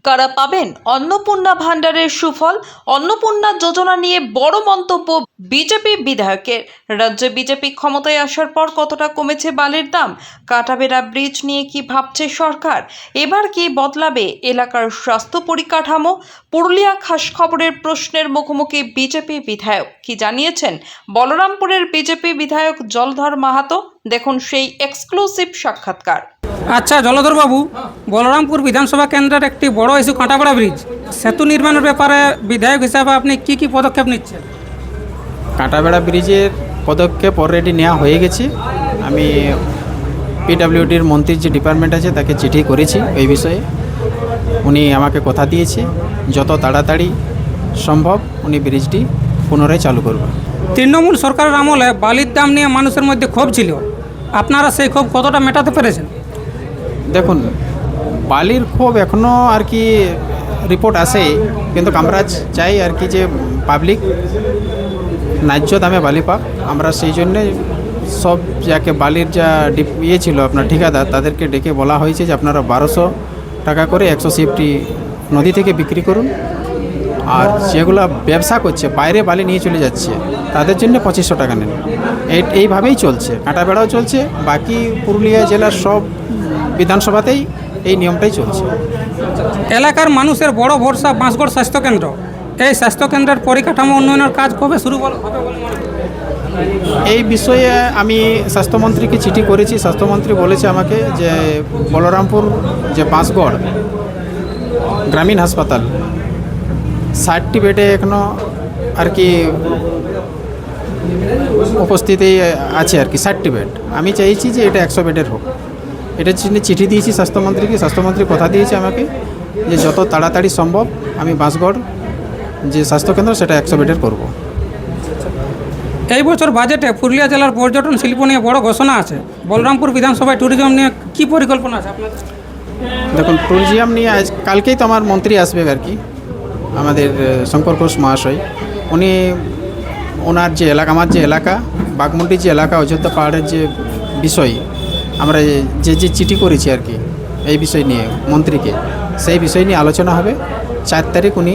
কারা পাবেন অন্নপূর্ণা ভান্ডারের সুফল? অন্নপূর্ণা যোজনা নিয়ে বড় মন্তব্য বিজেপি বিধায়কের। রাজ্যে বিজেপি ক্ষমতায় আসার পর কতটা কমেছে বালির দাম? কাঁটাবেড়া ব্রিজ নিয়ে কি ভাবছে সরকার? এবার কি বদলাবে এলাকার স্বাস্থ্য পরিকাঠামো? পুরুলিয়া খাস খবরের প্রশ্নের মুখোমুখি বিজেপি বিধায়ক কি জানিয়েছেন বলরামপুরের বিজেপি বিধায়ক জলধর মাহাতো। দেখুন সেই এক্সক্লুসিভ সাক্ষাৎকার। আচ্ছা জলধর বাবু, বলরামপুর বিধানসভা কেন্দ্রের একটি বড় ইস্যু কাঁটাবেড়া ব্রিজ সেতু নির্মাণের ব্যাপারে বিধায়ক হিসাবে আপনি কি পদক্ষেপ নিচ্ছেন? কাঁটাবেড়া ব্রিজের পদক্ষেপ অলরেডি নেওয়া হয়ে গেছে। আমি পিডব্লিউডির মন্ত্রীর যে ডিপার্টমেন্ট আছে তাকে চিঠি করেছি এই বিষয়ে। উনি আমাকে কথা দিয়েছে যত তাড়াতাড়ি সম্ভব উনি ব্রিজটি পুনরায় চালু করবেন। তৃণমূল সরকারের আমলে বালির দাম নিয়ে মানুষের মধ্যে ক্ষোভ ছিল, আপনারা সেই ক্ষোভ কতটা মেটাতে পেরেছেন? দেখুন, বালির ক্ষোভ এখনও আর কি রিপোর্ট আসে, কিন্তু আমরা চাই আর কি যে পাবলিক ন্যায্য দামে বালি পাক। আমরা সেই জন্যে সব যাকে বালির যা ছিল আপনার ঠিকাদার তাদেরকে ডেকে বলা হয়েছে যে আপনারা 1200 টাকা করে 160টি নদী থেকে বিক্রি করুন, আর যেগুলো ব্যবসা করছে বাইরে বালি নিয়ে চলে যাচ্ছে তাদের জন্য 2500 টাকা নেন। এইভাবেই চলছে, কাঁটাবেড়াও চলছে, বাকি পুরুলিয়া জেলার সব বিধানসভাতেই এই নিয়মটাই চলছে। এলাকার মানুষের বড় ভরসা বাঁশগড় স্বাস্থ্যকেন্দ্র, এই স্বাস্থ্যকেন্দ্রের পরিকাঠামো উন্নয়নের কাজ কবে শুরু হবে বলে মনে হয়? এই বিষয়ে আমি স্বাস্থ্যমন্ত্রীকে চিঠি করেছি। স্বাস্থ্যমন্ত্রী বলেছে আমাকে যে বলরামপুর যে বাঁশগড় গ্রামীণ হাসপাতাল 60টি বেডে এখনও আর কি উপস্থিতি আছে আর কি 60টি বেড। আমি চাইছি যে এটা 100 বেডের হোক। এটার জন্য চিঠি দিয়েছি স্বাস্থ্যমন্ত্রীকে। স্বাস্থ্যমন্ত্রী কথা দিয়েছে আমাকে যে যত তাড়াতাড়ি সম্ভব আমি বাঁশগড় যে স্বাস্থ্যকেন্দ্র সেটা 100 বেডের করব। এই বছর বাজেটে পুরুলিয়া জেলার পর্যটন শিল্প নিয়ে বড় ঘোষণা আছে। বলরামপুর বিধানসভায় ট্যুরিজম নিয়ে কি পরিকল্পনা আছে আপনাদের? দেখুন, ট্যুরিজম নিয়ে কালকেই তো আমার মন্ত্রী আসবে আর কি, আমাদের শঙ্কর ঘোষ মহাশয়। উনি ওনার যে এলাকা, আমার যে এলাকা বাঘমুন্ডির যে এলাকা অযোধ্যা পাহাড়ের যে বিষয়, আমরা যে চিঠি করেছি আর কি এই বিষয় নিয়ে মন্ত্রীকে, সেই বিষয় নিয়ে আলোচনা হবে। 4 তারিখ উনি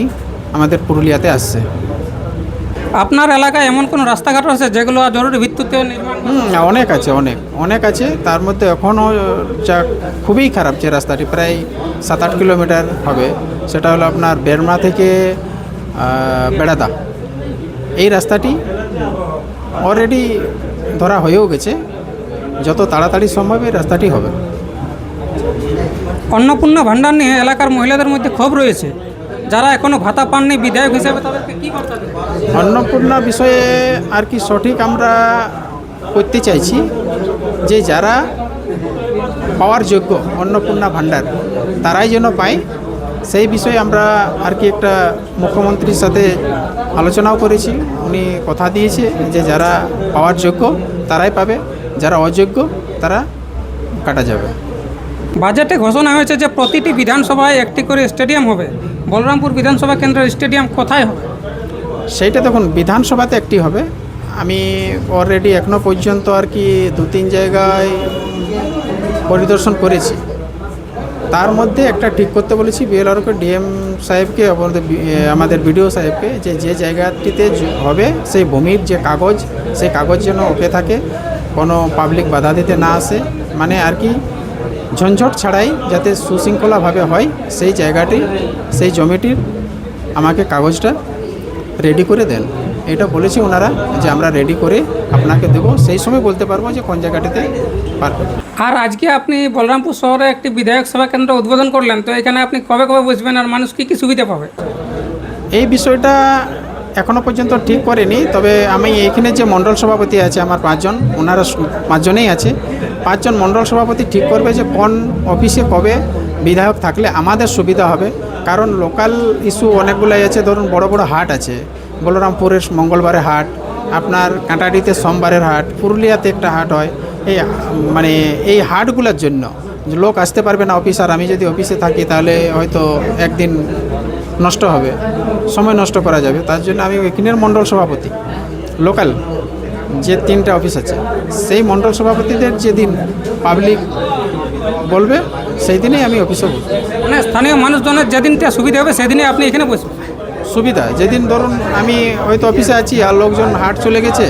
আমাদের পুরুলিয়াতে আসছে। আপনার এলাকায় এমন কোনো রাস্তাঘাট আছে যেগুলো জরুরি ভিত্তিতে নির্মাণ? অনেক আছে, অনেক আছে। তার মধ্যে এখনও যা খুবই খারাপ যে রাস্তাটি প্রায় 7-8 কিলোমিটার হবে, সেটা হলো আপনার বেরমা থেকে বেড়াদা। এই রাস্তাটি অলরেডি ধরা হয়েও গেছে, যত তাড়াতাড়ি সম্ভব এই রাস্তাটি হবে। অন্নপূর্ণা ভান্ডার নিয়ে এলাকার মহিলাদের মধ্যে ক্ষোভ রয়েছে, যারা এখনও ভাতা পাননি, বিধায়ক হিসেবে তাদেরকে কী করতে হবে? অন্নপূর্ণা বিষয়ে আর কি সঠিক আমরা করতে চাইছি যে যারা পাওয়ার যোগ্য অন্নপূর্ণা ভান্ডার তারাই যেন পায়, সেই বিষয়ে আমরা আর কি একটা মুখ্যমন্ত্রীর সাথে আলোচনাও করেছি। উনি কথা দিয়েছে যে যারা পাওয়ার যোগ্য তারাই পাবে, যারা অযোগ্য তারা কাটা যাবে। বাজেটে ঘোষণা হয়েছে যে প্রতিটি বিধানসভায় একটি করে স্টেডিয়াম হবে। বলরামপুর বিধানসভা কেন্দ্রের স্টেডিয়াম কোথায় হবে? সেইটা দেখুন, বিধানসভাতে একটি হবে। আমি অলরেডি এখনও পর্যন্ত আর কি 2-3 জায়গায় পরিদর্শন করেছি। তার মধ্যে একটা ঠিক করতে বলেছি বিএলআরকে, ডিএম সাহেবকে, আমাদের বিডিও সাহেবকে, যে জায়গাটিতে হবে সেই ভূমির যে কাগজ, সেই কাগজ যেন ওকে থাকে, কোনো পাবলিক বাধা দিতে না আসে, মানে আর কি ঝঞ্ঝট ছাড়াই যাতে সুশৃঙ্খলাভাবে হয় সেই জায়গাটি, সেই জমিটির আমাকে কাগজটা রেডি করে দেন। এটা বলেছি ওনারা যে আমরা রেডি করে আপনাকে দেবো, সেই সময় বলতে পারবো যে কোন জায়গাটিতে পারবে। আর আজকে আপনি বলরামপুর শহরে একটি বিধায়ক সেবা কেন্দ্র উদ্বোধন করলেন, তো এখানে আপনি কবে বসবেন আর মানুষ কী সুবিধা পাবে? এই বিষয়টা এখনও পর্যন্ত ঠিক করেনি, তবে আমি এইখানে যে মণ্ডল সভাপতি আছে আমার 5 জন, ওনারা 5 জনেই আছে। 5 জন মণ্ডল সভাপতি ঠিক করবে যে কোন অফিসে কবে বিধায়ক থাকলে আমাদের সুবিধা হবে। কারণ লোকাল ইস্যু অনেকগুলাই আছে। ধরুন বড় বড় হাট আছে, বলরামপুরের মঙ্গলবারের হাট, আপনার কাঁটাডিতে সোমবারের হাট, পুরুলিয়াতে একটা হাট হয়। মানে এই হাটগুলোর জন্য লোক আসতে পারবে না অফিস, আর আমি যদি অফিসে থাকি তাহলে হয়তো একদিন নষ্ট হবে, সময় নষ্ট করা যাবে। তার জন্য আমি এখানের মণ্ডল সভাপতি লোকাল যে 3টা অফিস আছে, সেই মণ্ডল সভাপতিদের যেদিন পাবলিক বলবে সেই দিনেই আমি অফিসে বলব। মানে মানে স্থানীয় মানুষজনের যেদিনটা সুবিধা হবে সেদিনই আপনি এখানে বসবেন। সুবিধা যেদিন ধরুন আমি হয়তো অফিসে আছি আর লোকজন হাট চলে গেছে,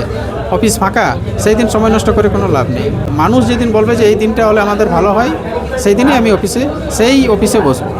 অফিস ফাঁকা, সেই দিন সময় নষ্ট করে কোনো লাভ নেই। মানুষ যেদিন বলবে যে এই দিনটা হলে আমাদের ভালো হয়, সেই দিনই আমি সেই অফিসে বসবো।